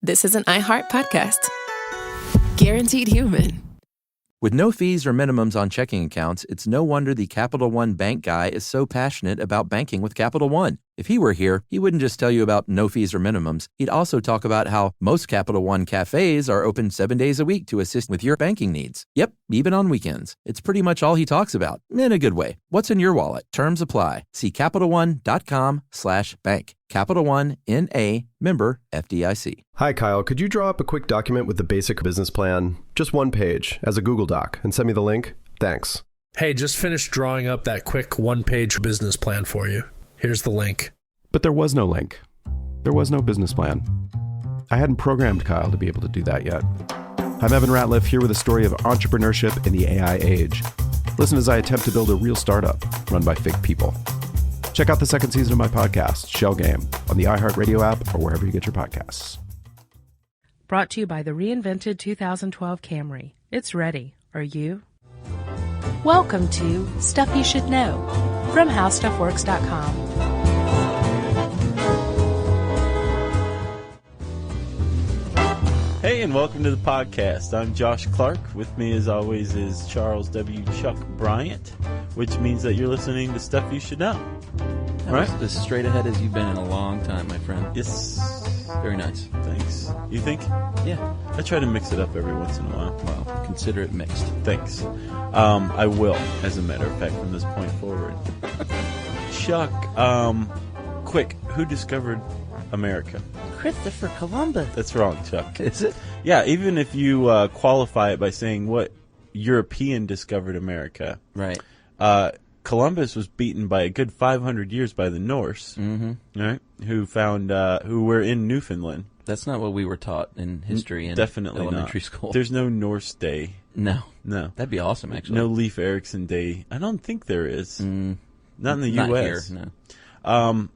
this is an iHeart podcast. Guaranteed human. With no fees or minimums on checking accounts, it's no wonder the Capital One bank guy is so passionate about banking with Capital One. If he were here, he wouldn't just tell you about no fees or minimums. He'd also talk about how most Capital One cafes are open 7 days a week to assist with your banking needs. Yep, even on weekends. It's pretty much all he talks about, in a good way. What's in your wallet? Terms apply. See CapitalOne.com/bank. Capital One, N.A., member FDIC. Hi, Kyle. Could you draw up a quick document with the basic business plan? Just one page, as a Google Doc, and send me the link? Thanks. Hey, just finished drawing up that quick one-page business plan for you. Here's the link. But there was no link. There was no business plan. I hadn't programmed Kyle to be able to do that yet. I'm Evan Ratliff, here with a story of entrepreneurship in the AI age. Listen as I attempt to build a real startup run by fake people. Check out the second season of my podcast, Shell Game, on the iHeartRadio app or wherever you get your podcasts. Brought to you by the reinvented 2012 Camry. It's ready. Are you? Welcome to Stuff You Should Know from HowStuffWorks.com. Hey, and welcome to the podcast. I'm Josh Clark. With me, as always, is Charles W. Chuck Bryant, which means that you're listening to Stuff You Should Know. Right? As straight ahead as you've been in a long time, my friend. Yes. Very nice. Thanks. You think? Yeah. I try to mix it up every once in a while. Well, consider it mixed. Thanks. I will, as a matter of fact, from this point forward. Chuck, quick, who discovered America? Christopher Columbus. That's wrong, Chuck. Is it? Yeah, even if you qualify it by saying what European discovered America. Right. Columbus was beaten by a good 500 years by the Norse, right? Who were in Newfoundland. That's not what we were taught in history in Definitely elementary not. school. There's no Norse Day. No. That'd be awesome, actually. No Leif Erikson Day. I don't think there is. Not in the not U.S. Here, no.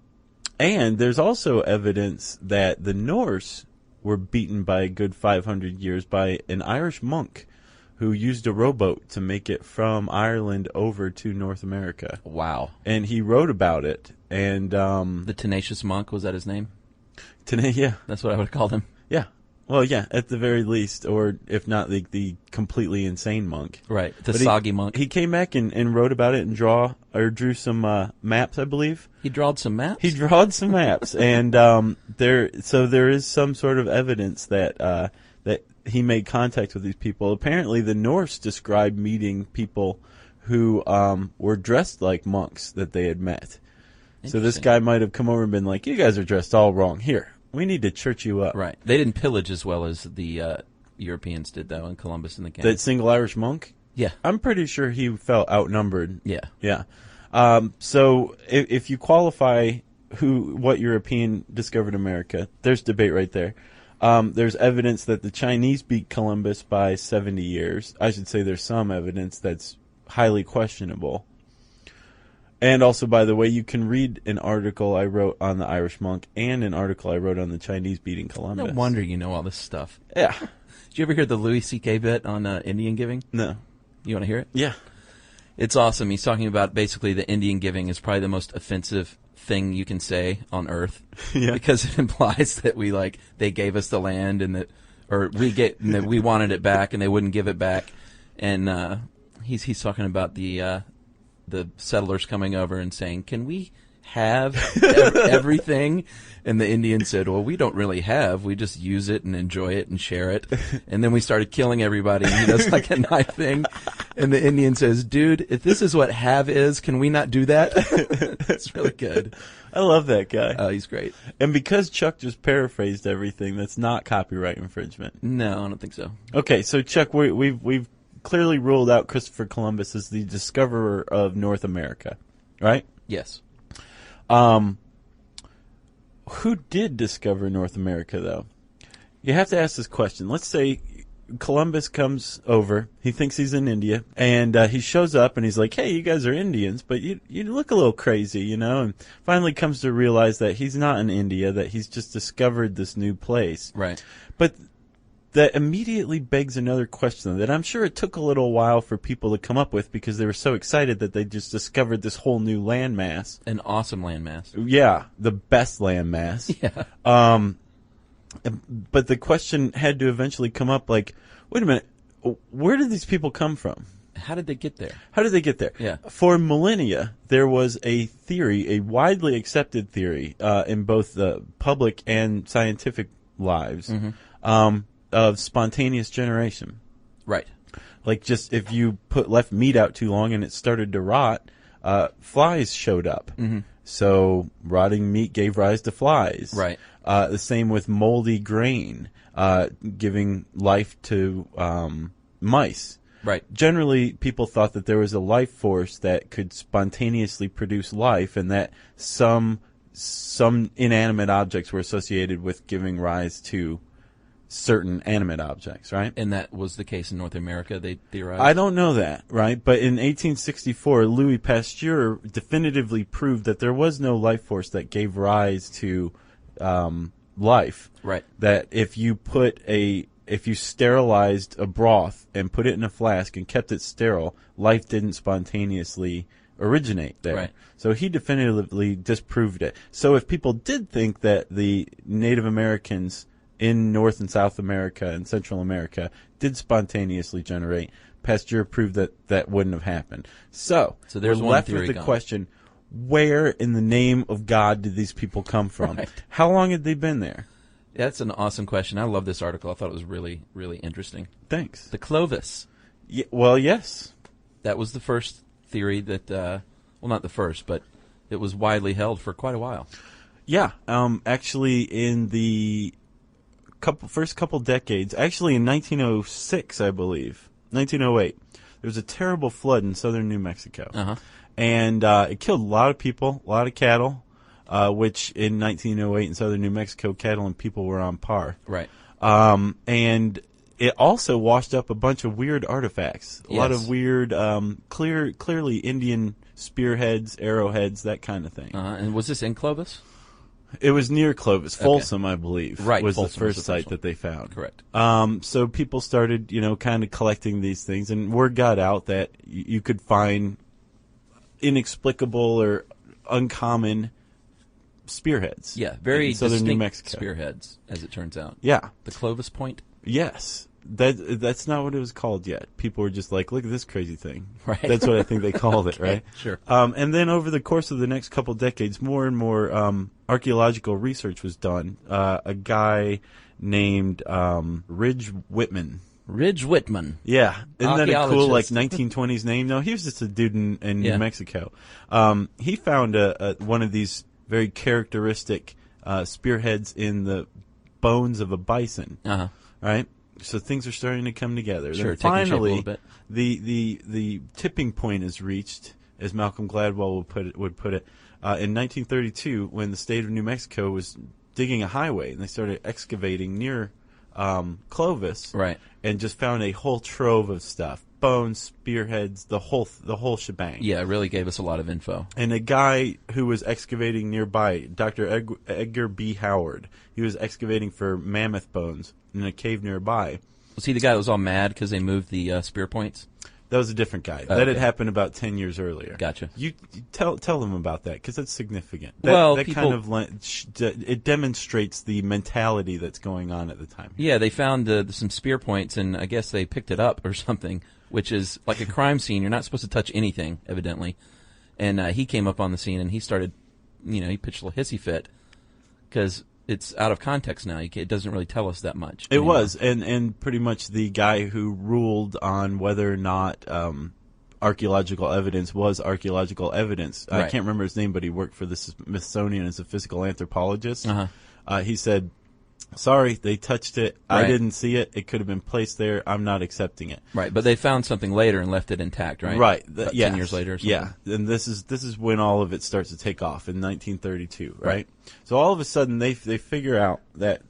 And there's also evidence that the Norse were beaten by a good 500 years by an Irish monk who used a rowboat to make it from Ireland over to North America. Wow. And he wrote about it. And the Tenacious Monk, was that his name? Yeah. That's what I would have called him. Yeah. Well, yeah, at the very least, or if not the completely insane monk. Right, soggy monk. He came back and wrote about it and drew some maps, I believe. He drawed some maps? He drawed some maps. And there is some sort of evidence that he made contact with these people. Apparently, the Norse described meeting people who were dressed like monks that they had met. So this guy might have come over and been like, you guys are dressed all wrong. Here, we need to church you up. Right. They didn't pillage as well as the Europeans did, though, in Columbus and the gang. That single Irish monk? Yeah. I'm pretty sure he felt outnumbered. Yeah. Yeah. So if you qualify what European discovered America, there's debate right there. There's evidence that the Chinese beat Columbus by 70 years. I should say there's some evidence that's highly questionable. And also, by the way, you can read an article I wrote on the Irish monk and an article I wrote on the Chinese beating Columbus. No wonder you know all this stuff. Yeah. Did you ever hear the Louis C.K. bit on Indian giving? No. You want to hear it? Yeah. It's awesome. He's talking about basically the Indian giving is probably the most offensive thing you can say on earth. Yeah. Because it implies that they gave us the land and that we wanted it back and they wouldn't give it back. And he's talking about the settlers coming over and saying, can we have everything? And the Indians said, well, we don't really have. We just use it and enjoy it and share it. And then we started killing everybody. And he does like a knife thing. And the Indian says, dude, if this is what have is, can we not do that? It's really good. I love that guy. Oh, he's great. And because Chuck just paraphrased everything, that's not copyright infringement. No, I don't think so. Okay, so Chuck, we've clearly ruled out Christopher Columbus as the discoverer of North America, right? Yes. Who did discover North America, though? You have to ask this question. Let's say Columbus comes over. He thinks he's in India, and he shows up, and he's like, hey, you guys are Indians, but you look a little crazy, you know? And finally comes to realize that he's not in India, that he's just discovered this new place. Right. But that immediately begs another question that I'm sure it took a little while for people to come up with because they were so excited that they just discovered this whole new landmass. An awesome landmass. Yeah, the best landmass. Yeah. But the question had to eventually come up, like, wait a minute, where did these people come from? How did they get there? How did they get there? Yeah. For millennia, there was a theory, a widely accepted theory, in both the public and scientific lives, of spontaneous generation. Right. Like, just if you left meat out too long and it started to rot, flies showed up. Mm-hmm. So rotting meat gave rise to flies. Right. The same with moldy grain, giving life to mice. Right. Generally, people thought that there was a life force that could spontaneously produce life, and that some inanimate objects were associated with giving rise to certain animate objects, right? And that was the case in North America, they theorized? I don't know that, right? But in 1864, Louis Pasteur definitively proved that there was no life force that gave rise to life. Right. That if you sterilized a broth and put it in a flask and kept it sterile, life didn't spontaneously originate there. Right. So he definitively disproved it. So if people did think that the Native Americans in North and South America and Central America did spontaneously generate, Pasteur proved that that wouldn't have happened. So there's we're one left theory with the gone. question, where in the name of God did these people come from? Right. How long had they been there? That's an awesome question. I love this article. I thought it was really, really interesting. Thanks. The Clovis. Well, yes. That was the first theory that, well, not the first, but it was widely held for quite a while. Yeah. Actually, in the first couple decades, actually in 1906, I believe, 1908, there was a terrible flood in southern New Mexico. Uh-huh. And it killed a lot of people, a lot of cattle, which in 1908 in southern New Mexico, cattle and people were on par. Right. And it also washed up a bunch of weird artifacts, a lot of weird, clearly Indian spearheads, arrowheads, that kind of thing. And was this in Clovis? It was near Clovis. Folsom, I believe, right, was Folsom the first was site that they found. Correct. So people started, kind of collecting these things, and word got out that you could find inexplicable or uncommon spearheads. Yeah, very in southern New distinct Mexico. spearheads, as it turns out. Yeah. The Clovis Point? Yes. That's not what it was called yet. People were just like, look at this crazy thing. Right. That's what I think they called it, right? Sure. And then over the course of the next couple decades, more and more archaeological research was done. A guy named Ridge Whitman. Ridge Whitman. Yeah. Isn't that a cool, like, Archaeologist. 1920s name? No, he was just a dude in Yeah. New Mexico. He found one of these very characteristic spearheads in the bones of a bison. Uh-huh. Right? So things are starting to come together. Sure, Then taking shape a finally, little bit. the tipping point is reached, as Malcolm Gladwell would put it, in 1932 when the state of New Mexico was digging a highway and they started excavating near Clovis, Right. and just found a whole trove of stuff: bones, spearheads, the whole shebang. Yeah, it really gave us a lot of info. And a guy who was excavating nearby, Dr. Edgar B. Howard, he was excavating for mammoth bones in a cave nearby. Was he the guy that was all mad because they moved the spear points? That was a different guy. Oh, that had okay. happened about 10 years earlier. Gotcha. You tell them about that, because that's significant. Well, that people- kind of it demonstrates the mentality that's going on at the time. Yeah, they found some spear points, and I guess they picked it up or something, which is like a crime scene. You're not supposed to touch anything, evidently. And he came up on the scene, and he started, he pitched a little hissy fit because it's out of context now. It doesn't really tell us that much. It anymore. was, and pretty much the guy who ruled on whether or not archaeological evidence was archaeological evidence. I Right. can't remember his name, but he worked for the Smithsonian as a physical anthropologist. Uh-huh. He said, sorry, they touched it. Right. I didn't see it. It could have been placed there. I'm not accepting it. Right, but they found something later and left it intact, right? Right. About yes. 10 years later or something. Yeah. And this is when all of it starts to take off in 1932, right? So all of a sudden they figure out that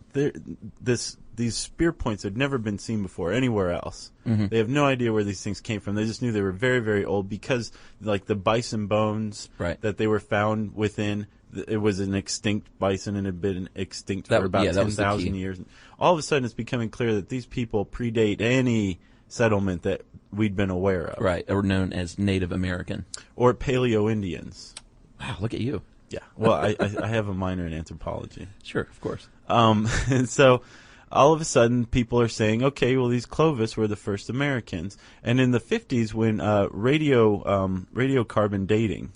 these spear points had never been seen before anywhere else. Mm-hmm. They have no idea where these things came from. They just knew they were very, very old because, like, the bison bones Right. that they were found within, it was an extinct bison and had been extinct for about that was the 10,000 key. years. All of a sudden it's becoming clear that these people predate any settlement that we'd been aware of. Right, or known as Native American. Or Paleo-Indians. Wow, look at you. Yeah. Well, I have a minor in anthropology. Sure, of course. And so all of a sudden people are saying, okay, well, these Clovis were the first Americans. And in the 50s when radiocarbon dating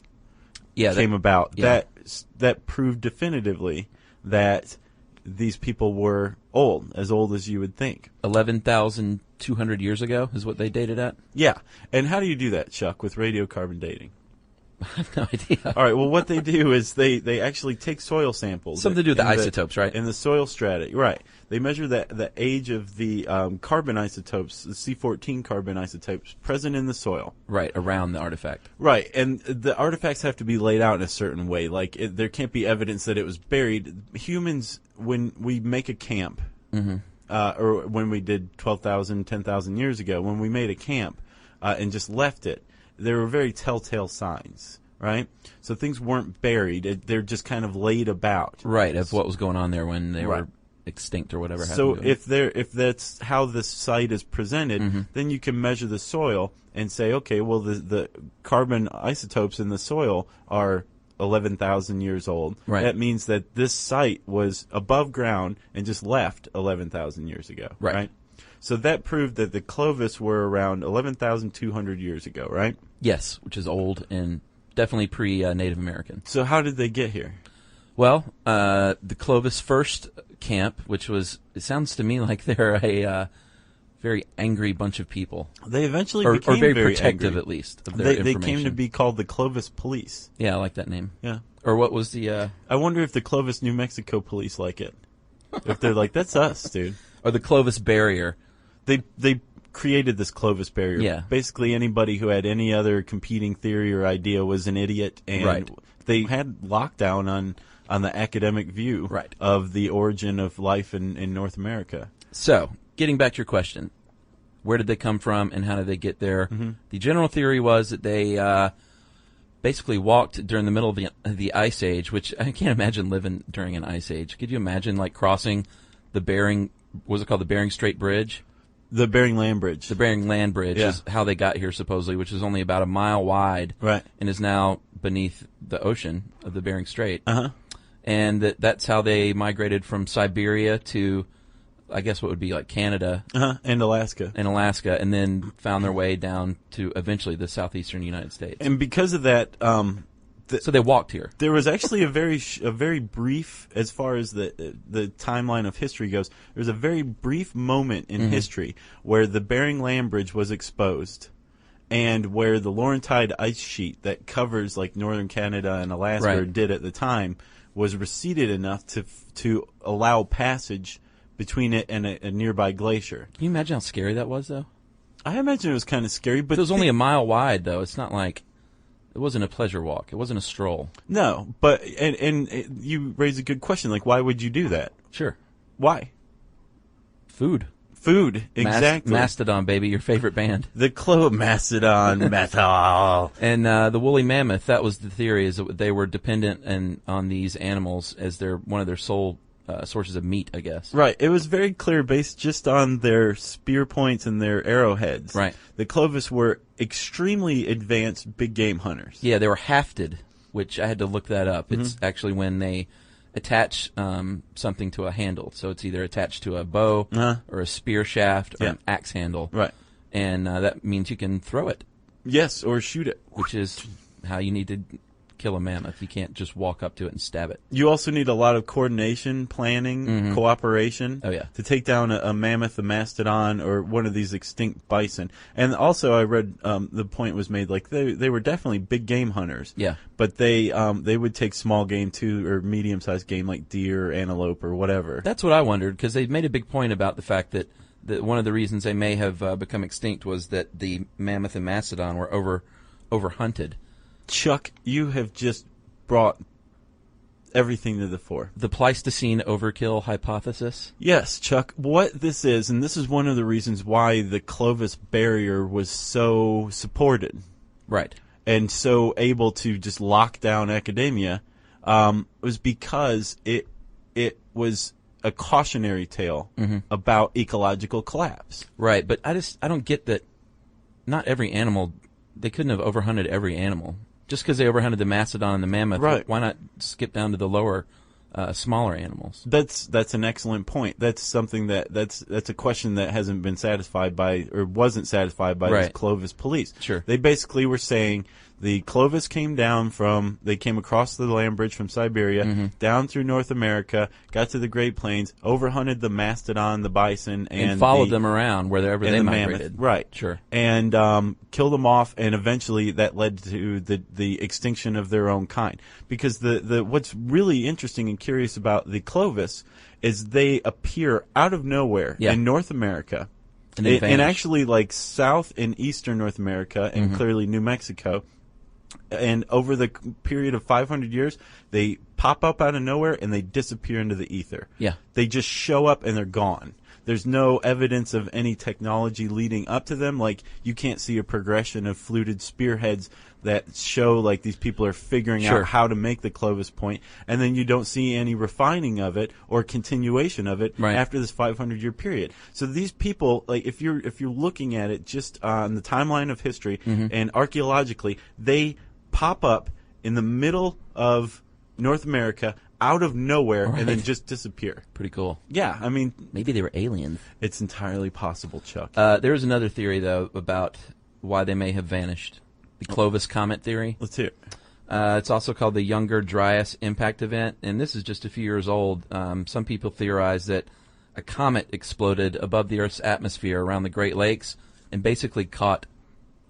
came about, that proved definitively that these people were old as you would think. 11,200 years ago is what they dated at? Yeah. And how do you do that, Chuck, with radiocarbon dating? I have no idea. All right. Well, what they do is they actually take soil samples. Something to do with the isotopes, right? In the soil strata, right. They measure the age of the carbon isotopes, the C14 carbon isotopes present in the soil. Right, around the artifact. Right. And the artifacts have to be laid out in a certain way. Like, there can't be evidence that it was buried. Humans, when we make a camp, or when we did 12,000, 10,000 years ago, when we made a camp and just left it, there were very telltale signs, right? So things weren't buried. They're just kind of laid about. Right, of what was going on there when they were extinct or whatever happened. So to them. if that's how the site is presented, then you can measure the soil and say, okay, well, the carbon isotopes in the soil are 11,000 years old. Right. That means that this site was above ground and just left 11,000 years ago. Right. So that proved that the Clovis were around 11,200 years ago, right? Yes, which is old and definitely pre-Native American. So how did they get here? Well, the Clovis first camp, which was, it sounds to me like they're a very angry bunch of people. They eventually became very protective, angry. at least, of their information. They came to be called the Clovis Police. Yeah, I like that name. Yeah. Or what was the... I wonder if the Clovis, New Mexico police like it. If they're like, that's us, dude. Or the Clovis Barrier. They created this Clovis barrier. Yeah. Basically, anybody who had any other competing theory or idea was an idiot, and they had lockdown on the academic view of the origin of life in North America. So, getting back to your question, where did they come from and how did they get there? The general theory was that they basically walked during the middle of the Ice Age, which I can't imagine living during an Ice Age. Could you imagine, like, crossing the Bering, what was it called, the Bering Strait Bridge? The Bering Land Bridge. The Bering Land Bridge is how they got here, supposedly, which is only about a mile wide and is now beneath the ocean of the Bering Strait. And that's how they migrated from Siberia to, I guess, what would be like Canada. And Alaska. And then found their way down to eventually the southeastern United States. And because of that... so they walked here. There was actually a very brief, as far as the timeline of history goes, there's a very brief moment in history where the Bering Land Bridge was exposed, and where the Laurentide ice sheet that covers like northern Canada and Alaska did at the time was receded enough to allow passage between it and a nearby glacier. Can you imagine how scary that was, though? I imagine it was kind of scary, but it was only a mile wide, though. It's not like... It wasn't a pleasure walk. It wasn't a stroll. No, but and you raise a good question. Like, why would you do that? Sure. Why? Food, exactly. Mastodon, baby, your favorite band. The Mastodon metal. And the woolly mammoth. That was the theory, is that they were dependent on these animals as one of their sole sources of meat, I guess. Right. It was very clear, based just on their spear points and their arrowheads. Right. The Clovis were extremely advanced big game hunters. Yeah, they were hafted, which I had to look that up. It's actually when they attach something to a handle. So it's either attached to a bow or a spear shaft or an axe handle. Right. And that means you can throw it. Yes, or shoot it. Which is how you need to kill a mammoth. You can't just walk up to it and stab it. You also need a lot of coordination, planning, cooperation to take down a mammoth, a mastodon, or one of these extinct bison. And also I read the point was made, like they were definitely big game hunters. Yeah. But they would take small game too, or medium-sized game like deer or antelope or whatever. That's what I wondered, because they made a big point about the fact that one of the reasons they may have become extinct was that the mammoth and mastodon were over-hunted. Chuck, you have just brought everything to the fore. The Pleistocene overkill hypothesis? Yes, Chuck. What this is, and this is one of the reasons why the Clovis barrier was so supported. Right. And so able to just lock down academia, was because it was a cautionary tale about ecological collapse. Right, but I don't get that not every animal, they couldn't have overhunted every animal. Just because they overhunted the mastodon and the mammoth, Right. why not skip down to the lower, smaller animals? That's an excellent point. That's something that's a question that hasn't been satisfied by, or wasn't satisfied by, Right. the Clovis police. Sure. They basically were saying the Clovis came across the land bridge from Siberia, down through North America, got to the Great Plains, overhunted the mastodon, the bison, And followed them around wherever and they the migrated. mammoth. Right. Sure. And killed them off, and eventually that led to the extinction of their own kind. Because the what's really interesting and curious about the Clovis is they appear out of nowhere in North America, and actually like South and Eastern North America, and clearly New Mexico. And over the period of 500 years, they pop up out of nowhere and they disappear into the ether. Yeah. They just show up and they're gone. There's no evidence of any technology leading up to them. Like, you can't see a progression of fluted spearheads that show, like, these people are figuring Sure. out how to make the Clovis point. And then you don't see any refining of it or continuation of it Right. after this 500-year period. So these people, like, if you're looking at it just on the timeline of history and archaeologically, they pop up in the middle of North America out of nowhere and then just disappear. Pretty cool. Yeah, I mean, Maybe they were aliens. it's entirely possible, Chuck. There is another theory, though, about why they may have vanished. The Clovis comet theory. Let's hear it. It's also called the Younger Dryas Impact Event, and this is just a few years old. Some people theorize that a comet exploded above the Earth's atmosphere around the Great Lakes and basically caught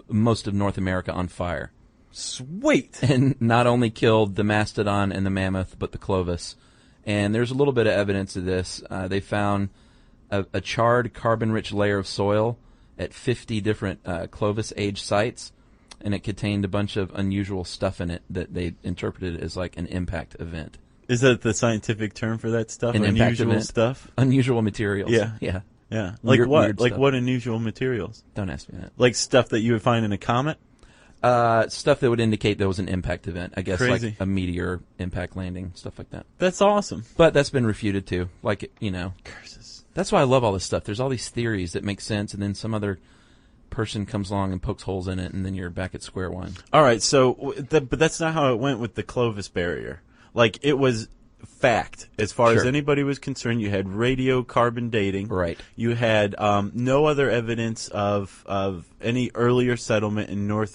most of North America on fire. Sweet. And not only killed the mastodon and the mammoth, but the Clovis. And there's a little bit of evidence of this. They found a charred, carbon-rich layer of soil at 50 different Clovis-age sites, and it contained a bunch of unusual stuff in it that they interpreted as like an impact event. Is that the scientific term for that stuff? An impact Unusual event. stuff? Unusual materials. Yeah. Yeah. Yeah. Like Weird- what? weird Like stuff. what unusual materials? Don't ask me that. Like stuff that you would find in a comet? Stuff that would indicate there was an impact event. I guess Crazy. like a meteor impact landing, stuff like that. That's awesome. But that's been refuted too. Like, you know. Curses. That's why I love all this stuff. There's all these theories that make sense, and then some other person comes along and pokes holes in it, and then you're back at square one. All right, so but that's not how it went with the Clovis barrier. Like, it was fact as far as Sure. anybody was concerned. You had radiocarbon dating. Right. You had no other evidence of any earlier settlement in or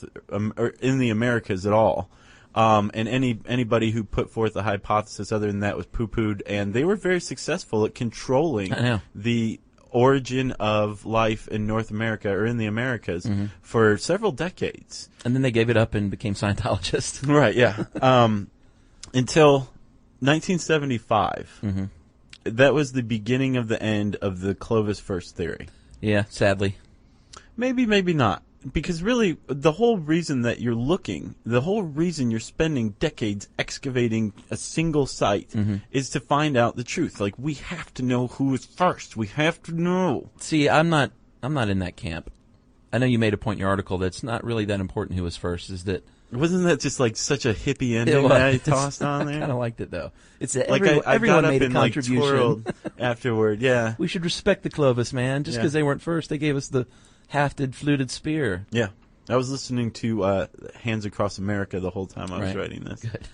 in the Americas at all. And anybody who put forth a hypothesis other than that was poo-pooed, and they were very successful at controlling I know. the origin of life in North America or in the Americas for several decades. And then they gave it up and became Scientologists. Right, yeah. Until 1975. That was the beginning of the end of the Clovis first theory. Yeah, sadly. Maybe, maybe not. Because really, the whole reason that you're looking, the whole reason you're spending decades excavating a single site is to find out the truth. Like, we have to know who was first. We have to know. See, I'm not in that camp. I know you made a point in your article that it's not really that important who was first. Is that Wasn't that just like such a hippie ending It was. that I tossed on there? I kind of liked it though. It's that Like I everyone got up made a and like contribution. twirled afterward. Yeah, We should respect the Clovis, man. Just Yeah. because they weren't first, they gave us the hafted, fluted spear. yeah. I was listening to Hands Across America the whole time I was Right. writing this. Good.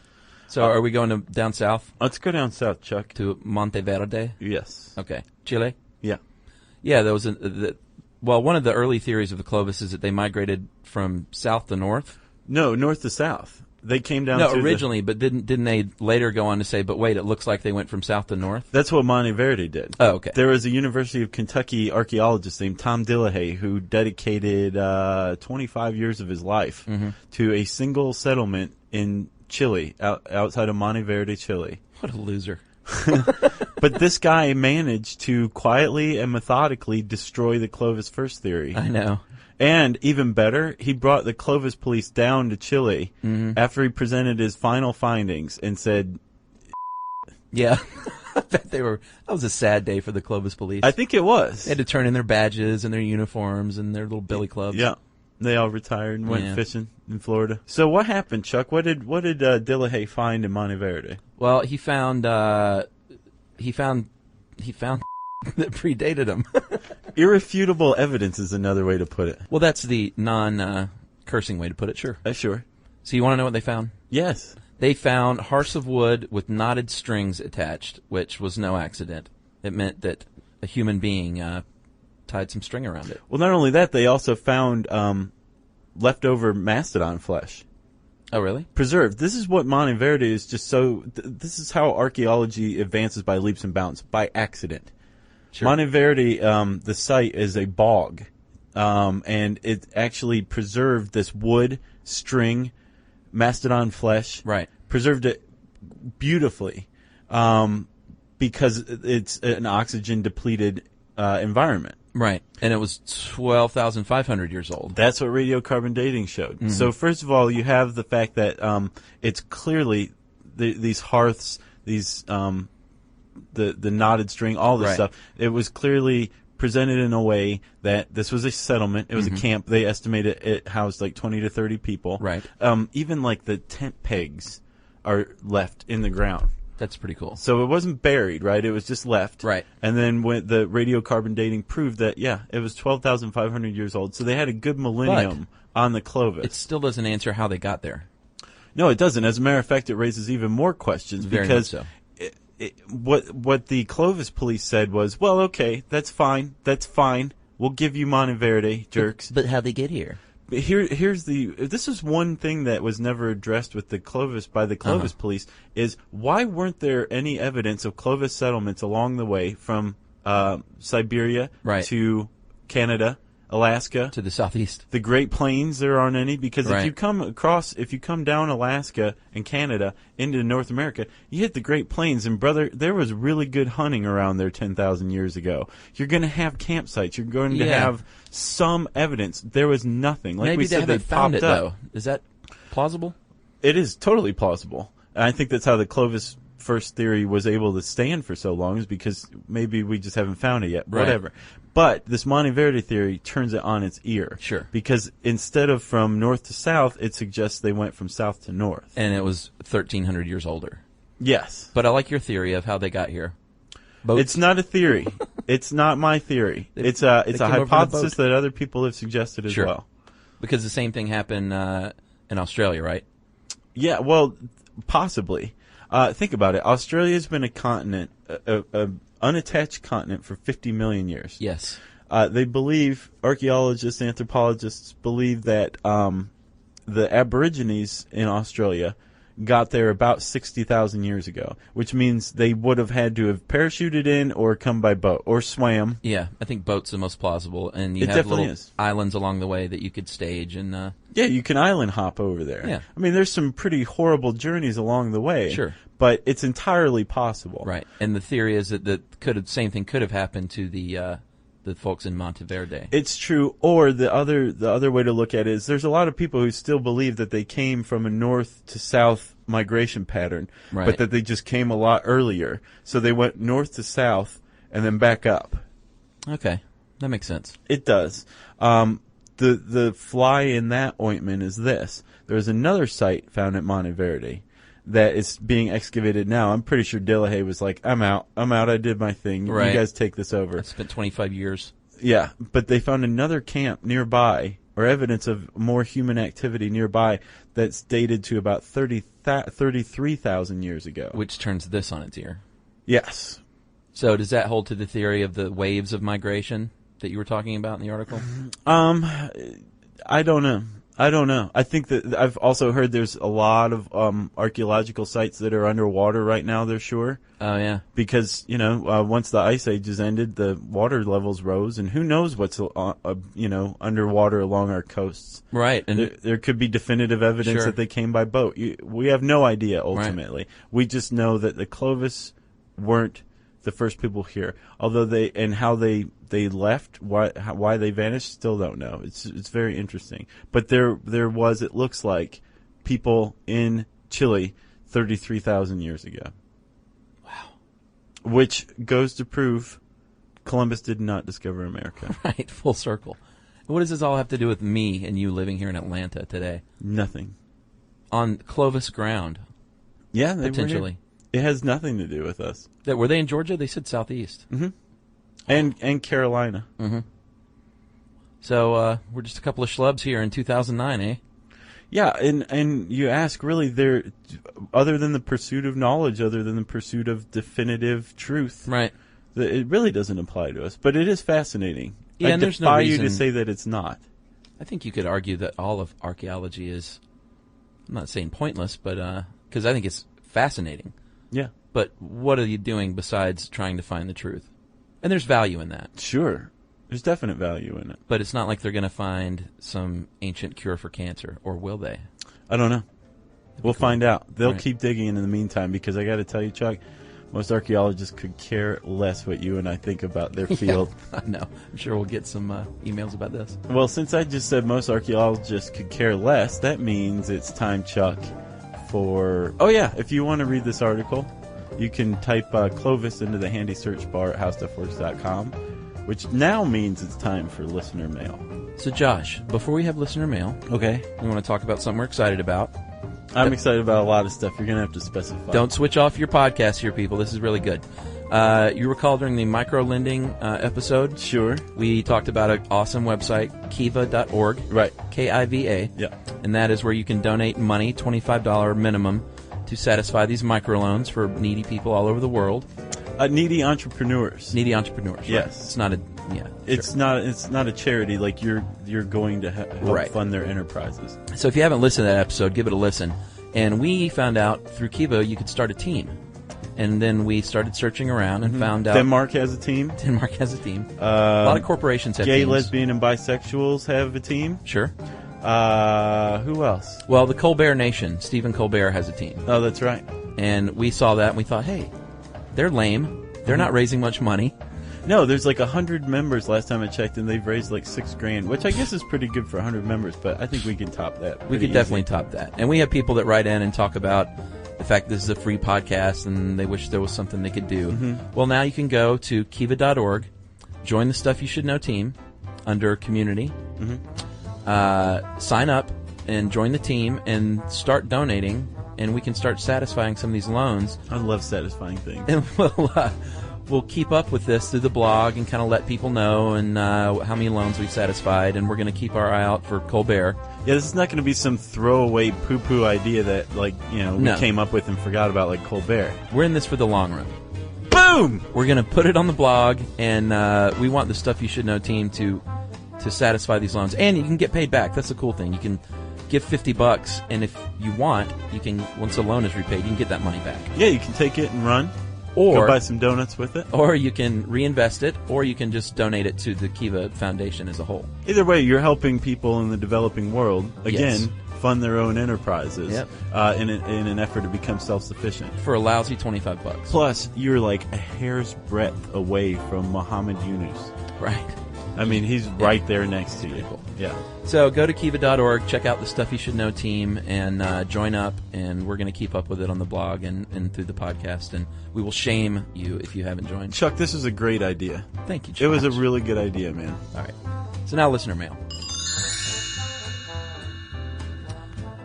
So, are we going down south Let's go down south, Chuck. to Monteverde? Yes. Okay, Chile. Yeah. Yeah, there was one of the early theories of the Clovis is that they migrated from south to north. No, north to south. They came down. No, through originally, but didn't they later go on to say, but wait, it looks like they went from south to north? That's what Monteverde did. Oh, okay. There was a University of Kentucky archaeologist named Tom Dillahay who dedicated 25 years of his life to a single settlement in Chile, outside of Monteverde, Chile. What a loser. But this guy managed to quietly and methodically destroy the Clovis first theory. I know. And even better, he brought the Clovis police down to Chile after he presented his final findings and said, Yeah. I bet that was a sad day for the Clovis police. I think it was. They had to turn in their badges and their uniforms and their little billy clubs. Yeah. They all retired and went Yeah. fishing in Florida. So what happened, Chuck? What did Dillahay find in Monteverde? Well, he found that predated him. Irrefutable evidence is another way to put it. Well, that's the non-cursing way to put it, sure. Sure. So you want to know what they found? Yes. They found hearths of wood with knotted strings attached, which was no accident. It meant that a human being tied some string around it. Well, not only that, they also found leftover mastodon flesh. Oh, really? Preserved. This is what Monteverde is just so... this is how archaeology advances by leaps and bounds, by accident. Sure. Monteverde, the site is a bog, and it actually preserved this wood, string, mastodon flesh. Right. Preserved it beautifully because it's an oxygen-depleted environment. Right. And it was 12,500 years old. That's what radiocarbon dating showed. Mm-hmm. So first of all, you have the fact that it's clearly these hearths, these the knotted string, all this Right. stuff. It was clearly presented in a way that this was a settlement. It was a camp. They estimated it housed like 20 to 30 people. Right. Even like the tent pegs are left in the ground. That's pretty cool. So it wasn't buried, right? It was just left. Right. And then when the radiocarbon dating proved that, yeah, it was 12,500 years old. So they had a good millennium on the Clovis. It still doesn't answer how they got there. No, it doesn't. As a matter of fact, it raises even more questions Very because much so. what the Clovis police said was, well, okay, that's fine. We'll give you Monteverde, jerks. But how'd they get here? But this is one thing that was never addressed with the Clovis by the Clovis police is why weren't there any evidence of Clovis settlements along the way from Siberia Right. to Canada, Alaska, To the southeast. the Great Plains? There aren't any because Right. if you come down Alaska and Canada into North America, you hit the Great Plains, and brother, there was really good hunting around there 10,000 years ago. You're going to have campsites. You're going to Yeah. have some evidence. There was nothing. Like Maybe we they said, haven't found popped it, up. though. Is that plausible? It is totally plausible. And I think that's how the Clovis first theory was able to stand for so long, is because maybe we just haven't found it yet. Right. Whatever. But this Monteverde theory turns it on its ear. Sure. Because instead of from north to south, it suggests they went from south to north. And it was 1,300 years older. Yes. But I like your theory of how they got here. Boats? It's not a theory. It's not my theory. It's a came over in a hypothesis boat. that other people have suggested as Sure. well. Because the same thing happened in Australia, right? Yeah, well, possibly. Think about it. Australia's been a continent, a unattached continent for 50 million years. Yes. They believe, archaeologists, anthropologists believe that the Aborigines in Australia got there about 60,000 years ago, which means they would have had to have parachuted in or come by boat or swam. Yeah, I think boat's the most plausible, and you It have definitely little is. islands along the way that you could stage, and Yeah, you can island hop over there. Yeah. I mean, there's some pretty horrible journeys along the way. Sure. But it's entirely possible. right. And the theory is that the same thing could have happened to the folks in Monteverde. It's true. Or the other way to look at it is there's a lot of people who still believe that they came from a north to south migration pattern, Right. but that they just came a lot earlier. So they went north to south and then back up. Okay, that makes sense. It does. The fly in that ointment is this. There's another site found at Monteverde that is being excavated now. I'm pretty sure Dillahay was like, I'm out. I did my thing. Right. You guys take this over. I spent 25 years. Yeah, but they found another camp nearby, or evidence of more human activity nearby, that's dated to about 33,000 years ago. Which turns this on its ear. Yes. So does that hold to the theory of the waves of migration that you were talking about in the article? I don't know. I think that I've also heard there's a lot of archaeological sites that are underwater right now, they're sure. Oh, yeah. Because, once the ice ages ended, the water levels rose, and who knows what's, underwater along our coasts. Right. And There could be definitive evidence Sure. that they came by boat. We have no idea, ultimately. Right. We just know that the Clovis weren't the first people here. Although how they left, why they vanished, still don't know. It's very interesting. But there was, it looks like, people in Chile 33,000 years ago. Wow. Which goes to prove Columbus did not discover America. Right, full circle. What does this all have to do with me and you living here in Atlanta today? Nothing. On Clovis ground, Yeah, they were here. potentially. It has nothing to do with us. Were they in Georgia? They said southeast. Mm-hmm. And Carolina. Mm-hmm. So we're just a couple of schlubs here in 2009, eh? Yeah, and you ask, really, other than the pursuit of knowledge, other than the pursuit of definitive truth, Right. it really doesn't apply to us. But it is fascinating. Yeah, I and there's no defy you reason- to say that it's not. I think you could argue that all of archaeology is, I'm not saying pointless, but because I think it's fascinating. Yeah. But what are you doing besides trying to find the truth? And there's value in that. Sure. There's definite value in it. But it's not like they're going to find some ancient cure for cancer, or will they? I don't know. We'll find out. They'll Right. keep digging in the meantime, because I got to tell you, Chuck, most archaeologists could care less what you and I think about their field. I know. I'm sure we'll get some emails about this. Well, since I just said most archaeologists could care less, that means it's time, Chuck, for... Oh, yeah, if you want to read this article, you can type Clovis into the handy search bar at howstuffworks.com, which now means it's time for listener mail. So, Josh, before we have listener mail, Okay. we want to talk about something we're excited about. I'm excited about a lot of stuff. You're going to have to specify. Don't switch off your podcast here, people. This is really good. You recall during the micro-lending episode, Sure. we talked about an awesome website, kiva.org. Right. K-I-V-A. Yeah. And that is where you can donate money, $25 minimum, to satisfy these microloans for needy people all over the world. Needy entrepreneurs. Needy entrepreneurs. Right? Yes. It's not a... Yeah. It's not a charity. Like you're going to help Right. fund their enterprises. So if you haven't listened to that episode, give it a listen. And we found out through Kiva you could start a team. And then we started searching around and found out... Denmark has a team. Denmark has a team. A lot of corporations have Gay, teams. lesbian, and bisexuals have a team. Sure. Who else? Well, the Colbert Nation, Stephen Colbert has a team. Oh, that's right. And we saw that and we thought, hey, they're lame. They're not raising much money. No, there's like 100 members last time I checked, and they've raised like $6,000, which I guess is pretty good for 100 members. But I think we can top that. We pretty could definitely easy. top that. And we have people that write in and talk about the fact this is a free podcast and they wish there was something they could do. Well, now you can go to kiva.org, join the Stuff You Should Know team under community, sign up and join the team and start donating, and we can start satisfying some of these loans. I love satisfying things. And we'll keep up with this through the blog and kind of let people know and how many loans we've satisfied, and we're going to keep our eye out for Colbert. Yeah, this is not going to be some throwaway poo-poo idea that, like, we No. came up with and forgot about, like Colbert. We're in this for the long run. Boom! We're going to put it on the blog, and we want the Stuff You Should Know team to satisfy these loans. And you can get paid back. That's the cool thing. You can give $50, and if you want, you can, once the loan is repaid, you can get that money back. Yeah, you can take it and run. Or Go buy some donuts with it. Or you can reinvest it, or you can just donate it to the Kiva Foundation as a whole. Either way, you're helping people in the developing world, again, Yes. fund their own enterprises Yep. in an effort to become self-sufficient. For a lousy $25. Plus, you're like a hair's breadth away from Muhammad Yunus. Right. I mean, he's right there next to you. Cool. Yeah. So go to kiva.org, check out the Stuff You Should Know team, and join up, and we're going to keep up with it on the blog and through the podcast, and we will shame you if you haven't joined. Chuck, this was a great idea. Thank you, Josh. It was a really good idea, man. All right. So now listener mail.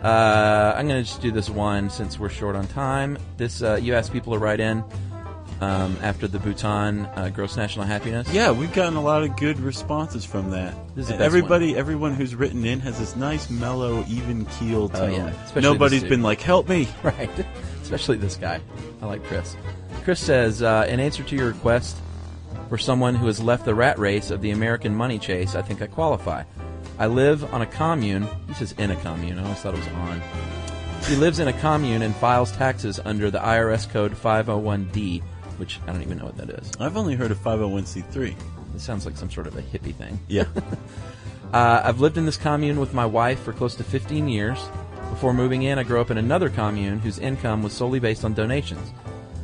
I'm going to just do this one since we're short on time. This you asked people to write in after the Bhutan gross national happiness. Yeah, we've gotten a lot of good responses from that. This is the best Everyone who's written in has this nice, mellow, even keel tone. Oh, yeah. Especially Nobody's this been dude. like, "Help me!" Right. Especially this guy. I like Chris. Chris says, in answer to your request for someone who has left the rat race of the American money chase, I think I qualify. I live on a commune. He says in a commune. I always thought it was on. He lives in a commune and files taxes under the IRS code 501D, which I don't even know what that is. I've only heard of 501c3. It sounds like some sort of a hippie thing. Yeah. I've lived in this commune with my wife for close to 15 years. Before moving in, I grew up in another commune whose income was solely based on donations.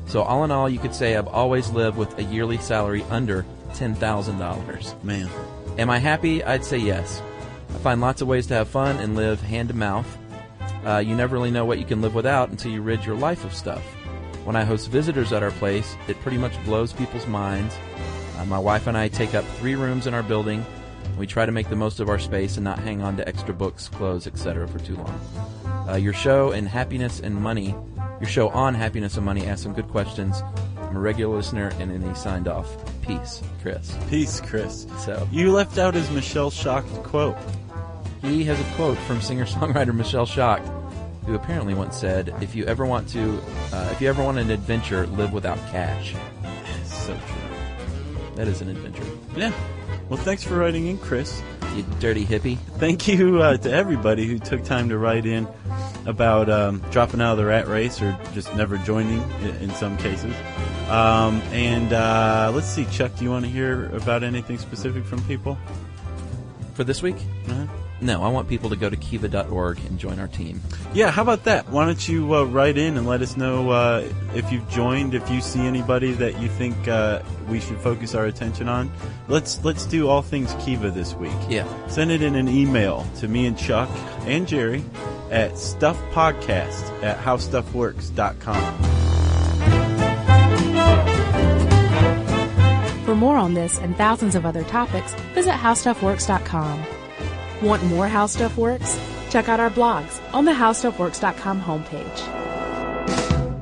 So all in all, you could say I've always lived with a yearly salary under $10,000. Man. Am I happy? I'd say yes. I find lots of ways to have fun and live hand to mouth. You never really know what you can live without until you rid your life of stuff. When I host visitors at our place, it pretty much blows people's minds. My wife and I take up 3 rooms in our building. We try to make the most of our space and not hang on to extra books, clothes, etc. for too long. Your show on Happiness and Money asks some good questions. I'm a regular listener, and then he signed off. Peace, Chris. Peace, Chris. So You left out his Michelle Shocked quote. He has a quote from singer-songwriter Michelle Schock, who apparently once said, if you ever want an adventure, live without cash. So true. That is an adventure. Yeah. Well, thanks for writing in, Chris. You dirty hippie. Thank you to everybody who took time to write in about dropping out of the rat race or just never joining in some cases. And let's see, Chuck, do you want to hear about anything specific from people? For this week? Uh-huh. No, I want people to go to kiva.org and join our team. Yeah, how about that? Why don't you write in and let us know if you've joined, if you see anybody that you think we should focus our attention on. Let's do all things Kiva this week. Yeah. Send it in an email to me and Chuck and Jerry at stuffpodcast@howstuffworks.com. For more on this and thousands of other topics, visit howstuffworks.com. Want more How Stuff Works? Check out our blogs on the howstuffworks.com homepage.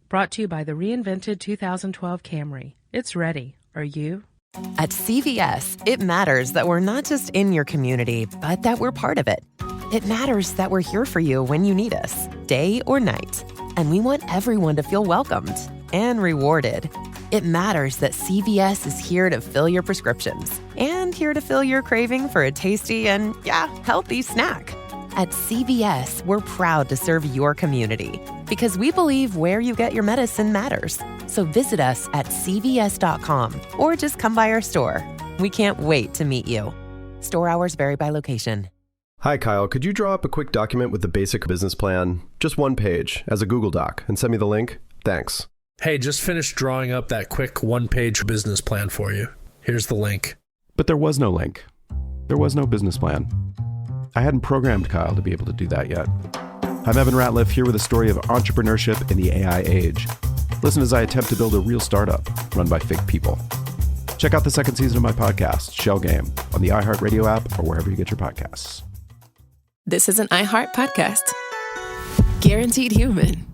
Brought to you by the reinvented 2012 Camry. It's ready. Are you? At CVS, it matters that we're not just in your community, but that we're part of it. It matters that we're here for you when you need us, day or night. And we want everyone to feel welcomed and rewarded. It matters that CVS is here to fill your prescriptions and here to fill your craving for a tasty and, healthy snack. At CVS, we're proud to serve your community because we believe where you get your medicine matters. So visit us at cvs.com or just come by our store. We can't wait to meet you. Store hours vary by location. Hi, Kyle. Could you draw up a quick document with the basic business plan, just one page, as a Google Doc, and send me the link? Thanks. Hey, just finished drawing up that quick one-page business plan for you. Here's the link. But there was no link. There was no business plan. I hadn't programmed Kyle to be able to do that yet. I'm Evan Ratliff, here with a story of entrepreneurship in the AI age. Listen as I attempt to build a real startup run by fake people. Check out the second season of my podcast, Shell Game, on the iHeartRadio app or wherever you get your podcasts. This is an iHeart podcast. Guaranteed human.